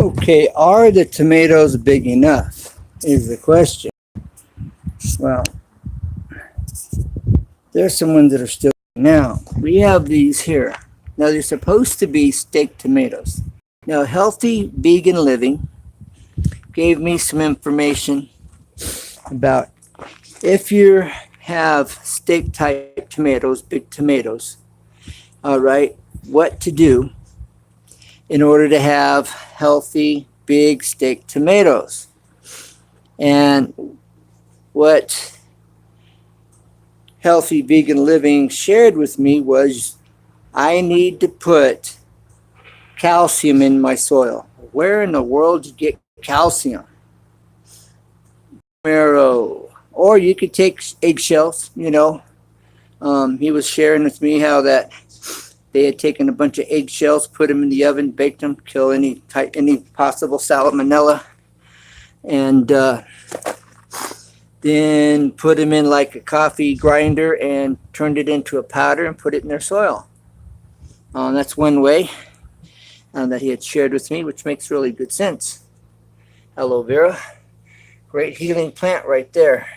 Okay, are the tomatoes big enough? Is the question. Well, there's some ones that are still. Now, we have these here. Now, they're supposed to be steak tomatoes. Now, Healthy Vegan Living gave me some information about if you have steak type tomatoes, big tomatoes, all right, what to do in order to have healthy, big steak tomatoes. And what Healthy Vegan Living shared with me was I need to put calcium in my soil. Where in the world do you get calcium? Marrow. Or you could take eggshells, you know. He was sharing with me how that they had taken a bunch of eggshells, put them in the oven, baked them, kill any possible salmonella, and then put them in like a coffee grinder and turned it into a powder and put it in their soil. That's one way that he had shared with me, which makes really good sense. Aloe vera, great healing plant right there.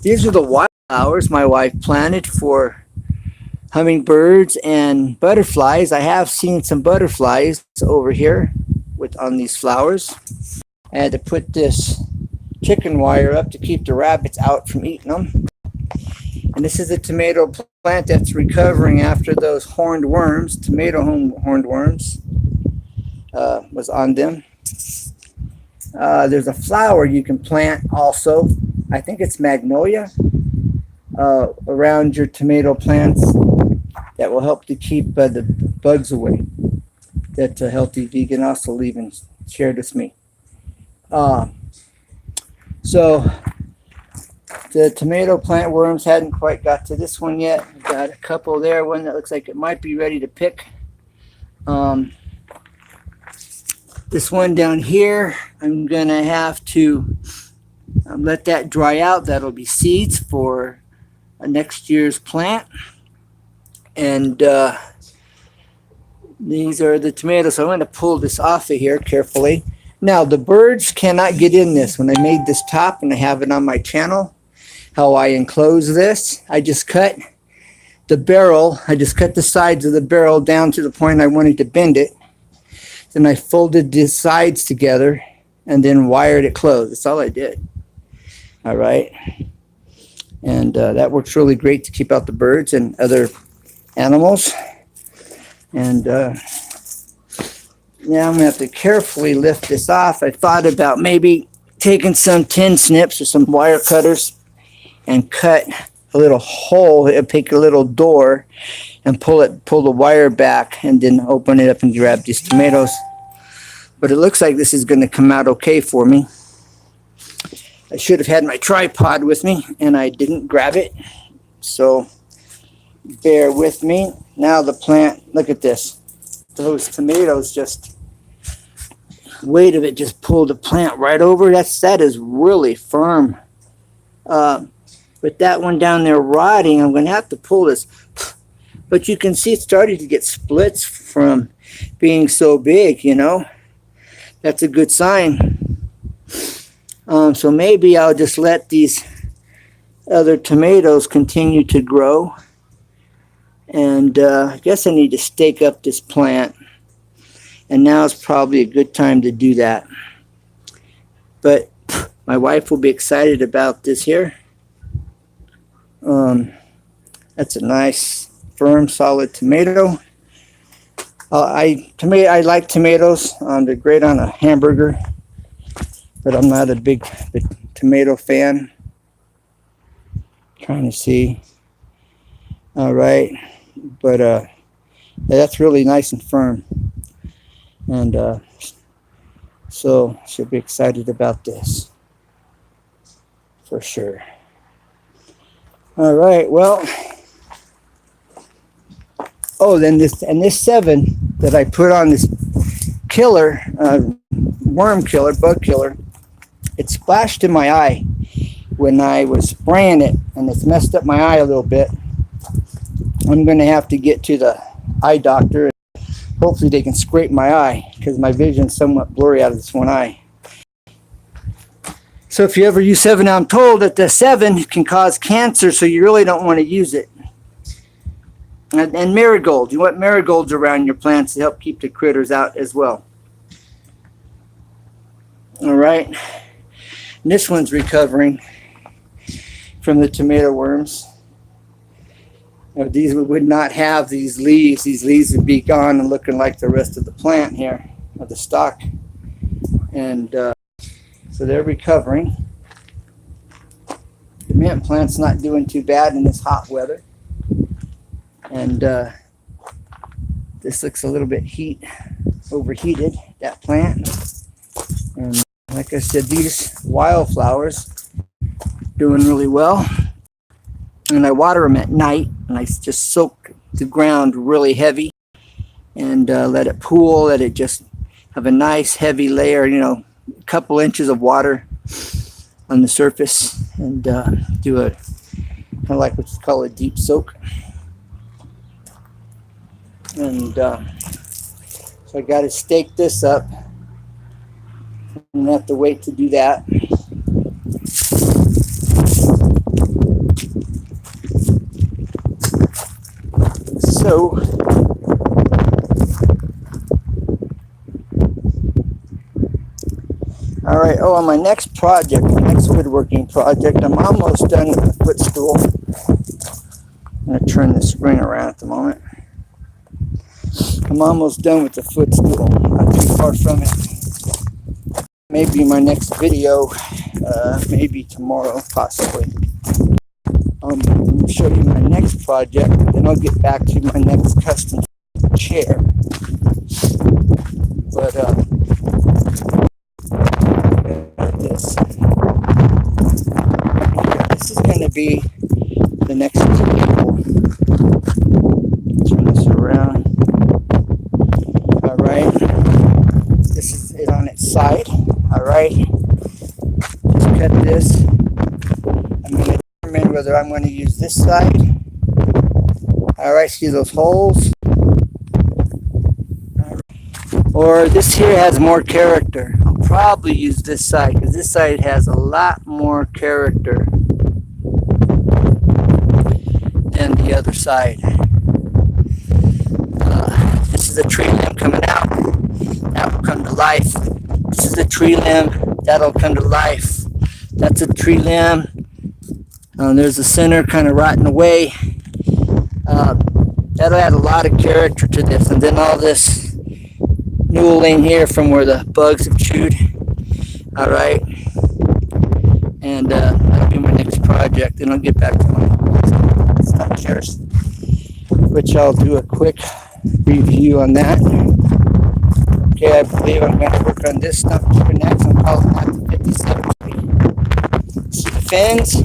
These are the wildflowers my wife planted for hummingbirds and butterflies. I have seen some butterflies over here on these flowers. I had to put this chicken wire up to keep the rabbits out from eating them. And this is a tomato plant that's recovering after those horned worms, tomato horned worms was on them. There's a flower you can plant also. I think it's magnolia around your tomato plants that will help to keep the bugs away. That Healthy Vegan also even shared with me. So the tomato plant worms hadn't quite got to this one yet. We've got a couple there. One that looks like it might be ready to pick. This one down here, I'm gonna have to let that dry out. That'll be seeds for next year's plant. And these are the tomatoes. So I'm going to pull this off of here carefully. Now, the birds cannot get in this. When I made this top, and I have it on my channel, how I enclose this, I just cut the barrel. I just cut the sides of the barrel down to the point I wanted to bend it. Then I folded the sides together and then wired it closed. That's all I did. All right. And that works really great to keep out the birds and other animals. And now I'm going to have to carefully lift this off. I thought about maybe taking some tin snips or some wire cutters and cut a little hole, pick a little door and pull the wire back and then open it up and grab these tomatoes. But it looks like this is going to come out okay for me. I should have had my tripod with me and I didn't grab it. So bear with me. Now the plant, look at this. Those tomatoes just, weight of it just pulled the plant right over. That is really firm. But that one down there rotting, I'm going to have to pull this. But you can see it's starting to get splits from being so big, you know. That's a good sign. So maybe I'll just let these other tomatoes continue to grow. And I guess I need to stake up this plant. And now is probably a good time to do that. But my wife will be excited about this here. That's a nice, firm, solid tomato. I like tomatoes. They're great on a hamburger. But I'm not a big tomato fan. Trying to see. All right. But that's really nice and firm. And so she'll be excited about this. For sure. All right. Well. Oh, then this 7 that I put on this killer, worm killer, bug killer, it splashed in my eye when I was spraying it, and it's messed up my eye a little bit. I'm going to have to get to the eye doctor and Hopefully they can scrape my eye because my vision's somewhat blurry out of this one eye. So if you ever use 7, I'm told that the 7 can cause cancer, so you really don't want to use it. And marigold. You want marigolds around your plants to help keep the critters out as well. All right. And this one's recovering from the tomato worms. These would not have these leaves. These leaves would be gone and looking like the rest of the plant here, of the stalk. And so they're recovering. The mint plant's not doing too bad in this hot weather. And this looks a little bit overheated, that plant. And like I said, these wildflowers doing really well. And I water them at night, and I just soak the ground really heavy and let it pool, let it just have a nice heavy layer, a couple inches of water on the surface, and do a kind of like what's called a deep soak. And so I got to stake this up. I'm gonna have to wait to do that. So all right, on my next project, the next woodworking project, I'm almost done with the footstool. I'm going to turn the spring around at the moment. I'm almost done with the footstool, not too far from it. Maybe my next video, maybe tomorrow, possibly. Let me show you my next project, then I'll get back to my next custom chair. But this is going to be the next table. Turn this around. All right. This is it on its side. All right. Just cut this. I'm going to determine whether I'm going to use this side. All right. See those holes? Or this here has more character. I'll probably use this side because this side has a lot more character than the other side. This is a tree limb coming out. That will come to life. This is a tree limb. That'll come to life. That's a tree limb. There's the center kind of rotting away. That'll add a lot of character to this. And then all this newelling here from where the bugs have chewed. All right. And that'll be my next project. Then I'll get back to my stump chairs, which I'll do a quick review on that. Okay, I believe I'm going to work on this stump chair next. I'm calling that the 57 Chevy. See the fins?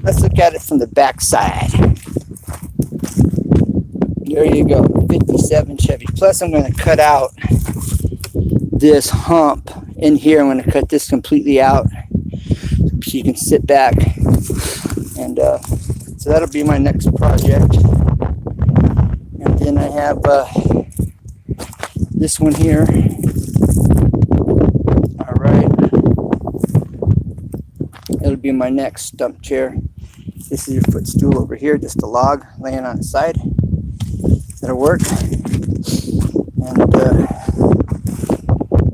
Let's look at it from the back side. There you go, 57 Chevy. Plus I'm going to cut out this hump in here. I'm going to cut this completely out so you can sit back. And so that'll be my next project. And then I have this one here. All right. It'll be my next stump chair. This is your footstool over here, just a log laying on the side. That'll work. And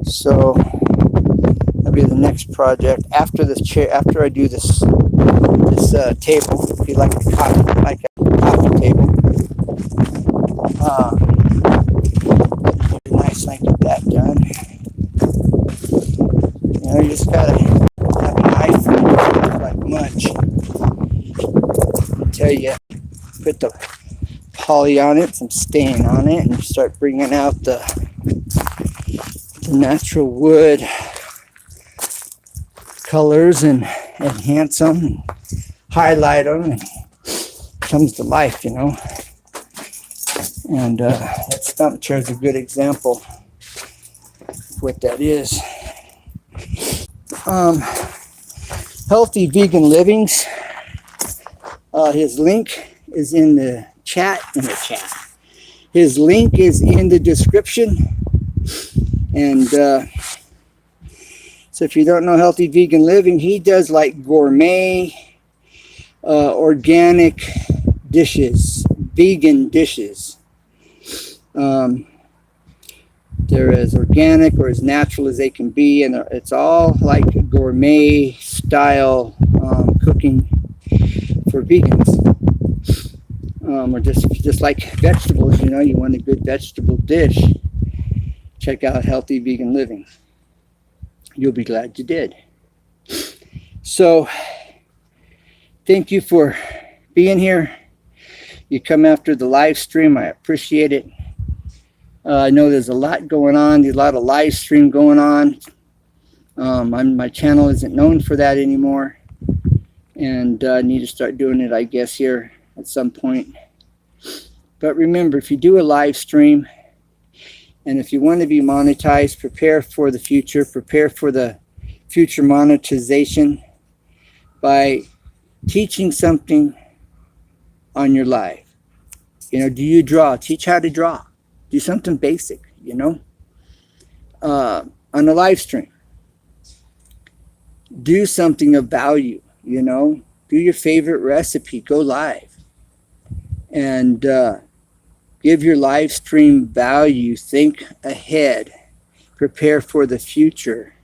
so that'll be the next project after this chair. After I do this table, it'll be like a coffee table. Nice, I get that done. You just gotta have an eye for it, like much. Until you put the poly on it, some stain on it, and you start bringing out the natural wood colors and enhance them, and highlight them, and comes to life, And that stump chair is a good example of what that is. Healthy Vegan Livings. His link is in the chat. His link is in the description. And so if you don't know Healthy Vegan Living, he does like gourmet, organic dishes, vegan dishes. They're as organic or as natural as they can be, and it's all like gourmet style cooking for vegans. Or just like vegetables, you know, you want a good vegetable dish, check out Healthy Vegan Living. You'll be glad you did. So, thank you for being here. You come after the live stream, I appreciate it. I know there's a lot going on, a lot of live stream going on. My channel isn't known for that anymore, and I need to start doing it, I guess, here at some point. But remember, if you do a live stream, and if you want to be monetized, prepare for the future, prepare for the future monetization by teaching something on your live. You know, do you draw? Teach how to draw. Do something basic, you know, on a live stream. Do something of value, you know. Do your favorite recipe. Go live. And give your live stream value. Think ahead. Prepare for the future.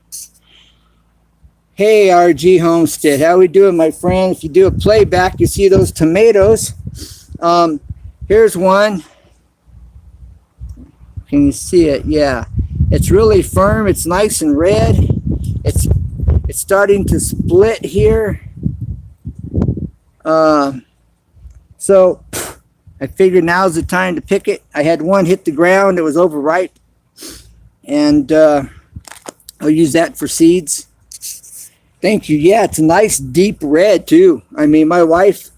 Hey, RG Homestead. How we doing, my friend? If you do a playback, you see those tomatoes. Here's one. Can you see it? Yeah. It's really firm. It's nice and red. It's starting to split here. So I figured now's the time to pick it. I had one hit the ground. It was overripe. And I'll use that for seeds. Thank you. Yeah, it's a nice deep red too. I mean, my wife,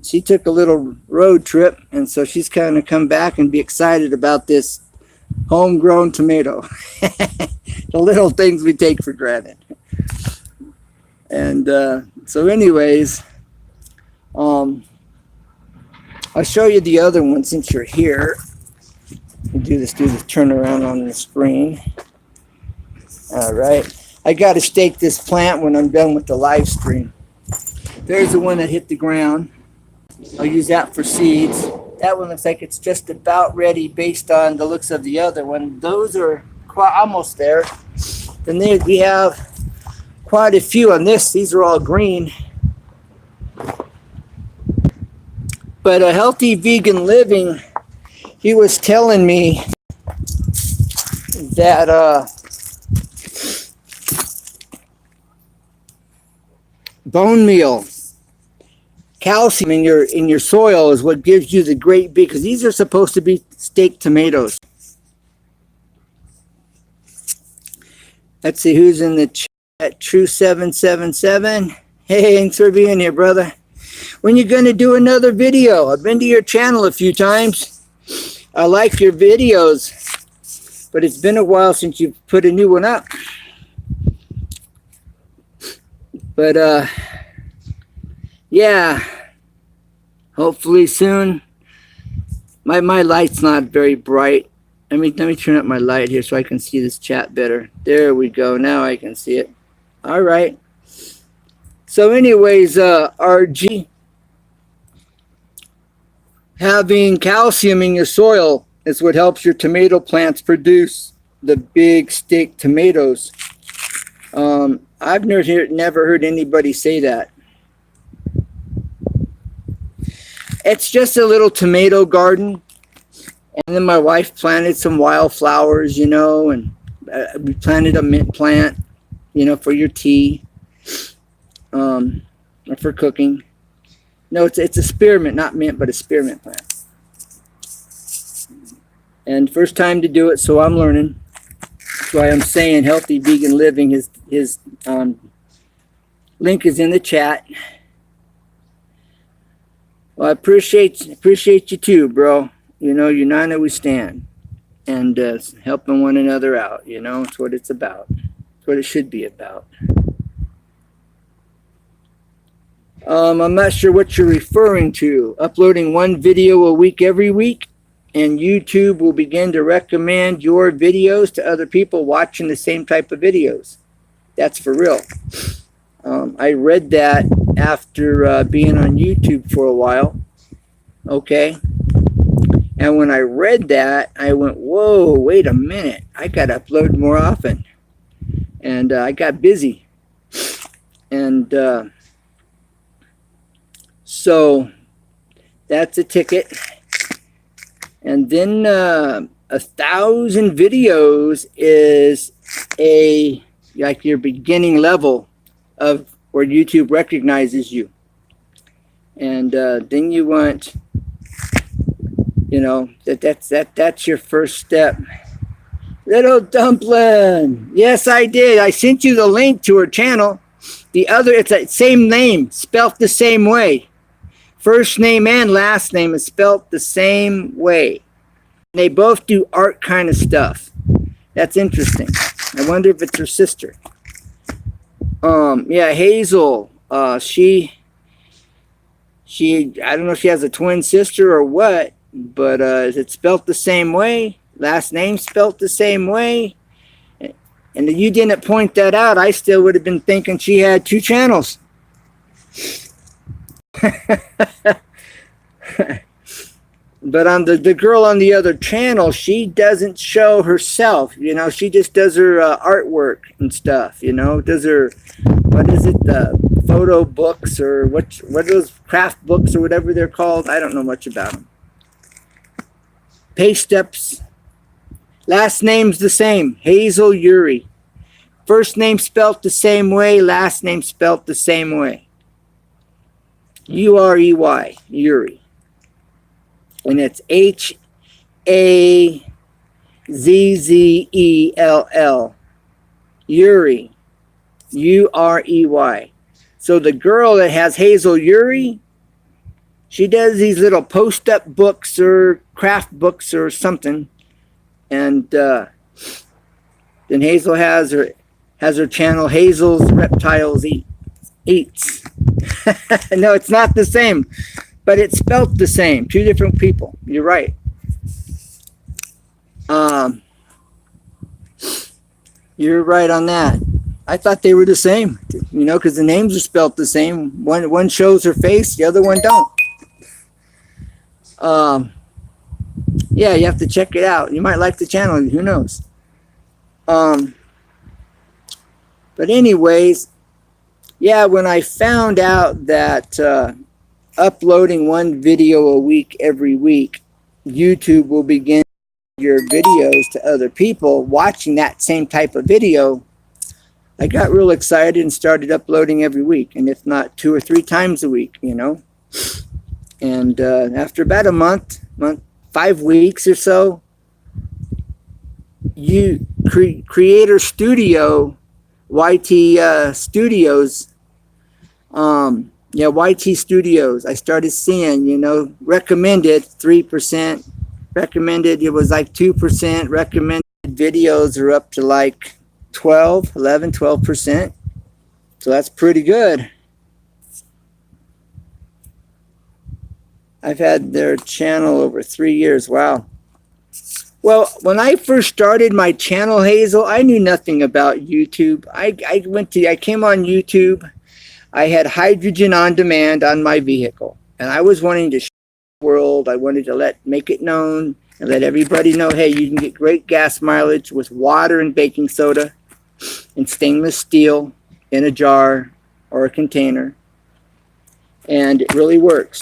she took a little road trip, and so she's kind of come back and be excited about this homegrown tomato. The little things we take for granted. And so anyways, I'll show you the other one since you're here. Do the turnaround on the screen. All right. I got to stake this plant when I'm done with the live stream. There's the one that hit the ground. I'll use that for seeds. That one looks like it's just about ready based on the looks of the other one. Those are almost there. Then we have quite a few on this. These are all green. But a Healthy Vegan Living, he was telling me that bone meal, calcium in your soil is what gives you the great big, because these are supposed to be steak tomatoes. Let's see who's in the chat. True777. Hey, thanks for being here, brother. When you gonna do another video? I've been to your channel a few times. I like your videos, but it's been a while since you put a new one up. But yeah, hopefully soon. My light's not very bright. Let me turn up my light here so I can see this chat better. There we go. Now I can see it. All right. So anyways, RG, having calcium in your soil is what helps your tomato plants produce the big steak tomatoes. I've never heard anybody say that. It's just a little tomato garden. And then my wife planted some wildflowers, you know, and we planted a mint plant, you know, for your tea, or for cooking. No, it's a spearmint, not mint, but a spearmint plant. And first time to do it, so I'm learning. That's why I'm saying Healthy Vegan Living. His link is in the chat. Well, I appreciate you too, bro. You know, united we stand, and helping one another out. You know, it's what it's about. It's what it should be about. I'm not sure what you're referring to. Uploading one video a week every week. and YouTube will begin to recommend your videos to other people watching the same type of videos. That's for real. I read that after being on YouTube for a while. Okay. And when I read that, I went, whoa, wait a minute. I got to upload more often. And I got busy. And so that's a ticket. And then 1,000 videos is like your beginning level of where YouTube recognizes you. And then you want, that's your first step. Little Dumpling. Yes, I did. I sent you the link to her channel. It's the same name, spelt the same way. First name and last name is spelt the same way. They both do art kind of stuff. That's interesting. I wonder if it's her sister. Yeah, Hazel. She I don't know if she has a twin sister or what, but it's spelt the same way. Last name spelt the same way. And if you didn't point that out, I still would have been thinking she had two channels. But on the girl on the other channel, she doesn't show herself. She just does her artwork and stuff. Does her, what is it, the photo books or what are those craft books or whatever they're called? I don't know much about them. Pay steps. Last name's the same, Hazel Urey. First name spelt the same way, last name spelt the same way. U-R-E-Y, Urey. And it's H-A-Z-Z-E-L-L. Urey. U-R-E-Y. So the girl that has Hazel Urey, she does these little post-up books or craft books or something. And then Hazel has her channel, Hazel's Reptiles Eats. No, it's not the same, but it's spelt the same. Two different people. You're right. You're right on that. I thought they were the same, because the names are spelt the same. One shows her face, the other one don't. Yeah, you have to check it out. You might like the channel. Who knows? But anyways, yeah, when I found out that uploading one video a week every week, YouTube will begin your videos to other people watching that same type of video, I got real excited and started uploading every week, and if not 2 or 3 times a week, And after about a month, 5 weeks or so, Creator Studio, YT Studios, YT Studios, I started seeing, recommended 3%, recommended, it was like 2%, recommended videos are up to like 12%. So that's pretty good. I've had their channel over 3 years. Wow. Well, when I first started my channel, Hazel, I knew nothing about YouTube. I came on YouTube. I had hydrogen on demand on my vehicle, and I was wanting to show the world. I wanted to make it known and let everybody know, hey, you can get great gas mileage with water and baking soda and stainless steel in a jar or a container, and it really works.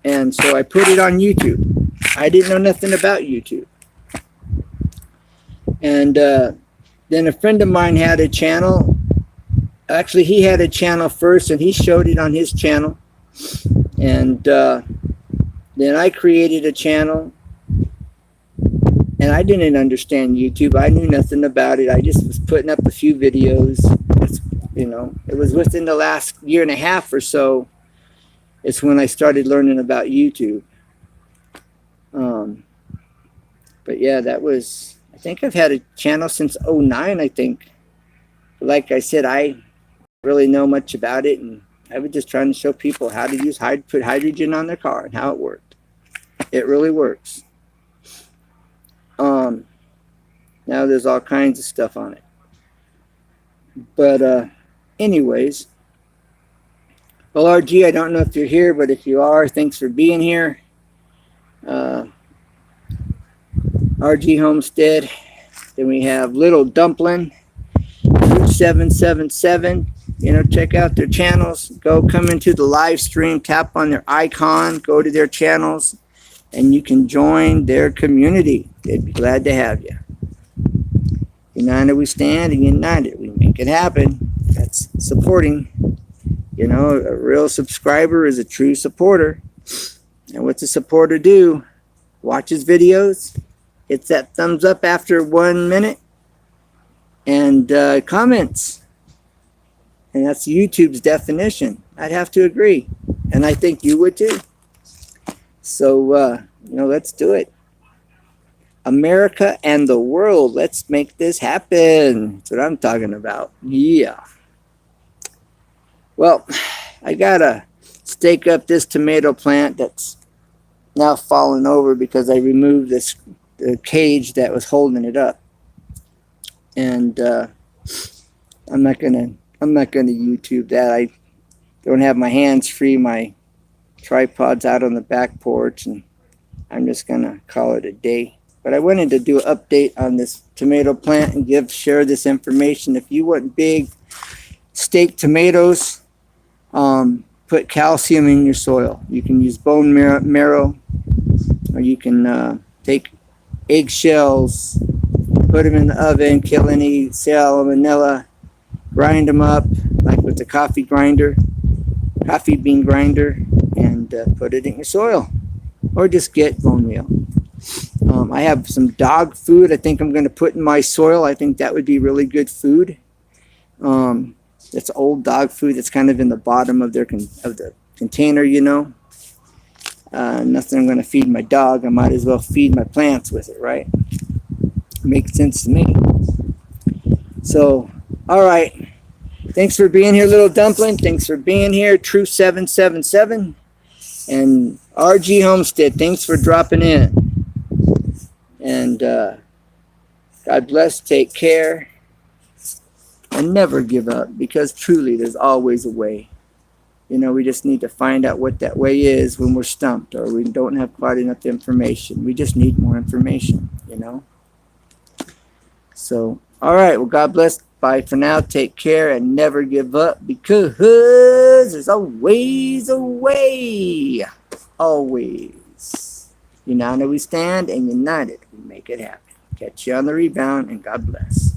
And so I put it on YouTube. I didn't know nothing about YouTube. And then a friend of mine had a channel. Actually, he had a channel first, and he showed it on his channel. And then I created a channel. And I didn't understand YouTube. I knew nothing about it. I just was putting up a few videos. It was within the last 1.5 years or so. It's when I started learning about YouTube. But yeah, that was, I think I've had a channel since 2009, I think. But like I said, I don't really know much about it, and I was just trying to show people how to put hydrogen on their car and how it worked. It really works. Now there's all kinds of stuff on it. But anyways, well, RG, I don't know if you're here, but if you are, thanks for being here. RG Homestead. Then we have Little Dumpling, 777. Check out their channels. Go come into the live stream, tap on their icon, go to their channels, and you can join their community. They'd be glad to have you. United we stand, and united we make it happen. That's supporting. A real subscriber is a true supporter. And what's a supporter do? Watches videos, hits that thumbs up after 1 minute, and comments. And that's YouTube's definition. I'd have to agree. And I think you would too. So, let's do it. America and the world, let's make this happen. That's what I'm talking about. Yeah. Well, I gotta stake up this tomato plant that's now fallen over because I removed the cage that was holding it up. And I'm not gonna YouTube that. I don't have my hands free. My tripod's out on the back porch, and I'm just gonna call it a day. But I wanted to do an update on this tomato plant and share this information. If you want big steak tomatoes, put calcium in your soil. You can use bone marrow, or you can take eggshells, put them in the oven, kill any salmonella, grind them up like with the coffee bean grinder, and put it in your soil, or just get bone meal. I have some dog food I think I'm going to put in my soil. I think that would be really good food. It's old dog food that's kind of in the bottom of the container, Nothing I'm going to feed my dog. I might as well feed my plants with it, right? Makes sense to me. So, all right. Thanks for being here, Little Dumpling. Thanks for being here, True 777. And RG Homestead, thanks for dropping in. And God bless, take care, and never give up, because truly there's always a way. We just need to find out what that way is when we're stumped or we don't have quite enough information. We just need more information, So, all right, well, God bless. Bye for now. Take care and never give up, because there's always a way. Always. United we stand, and united we make it happen. Catch you on the rebound, and God bless.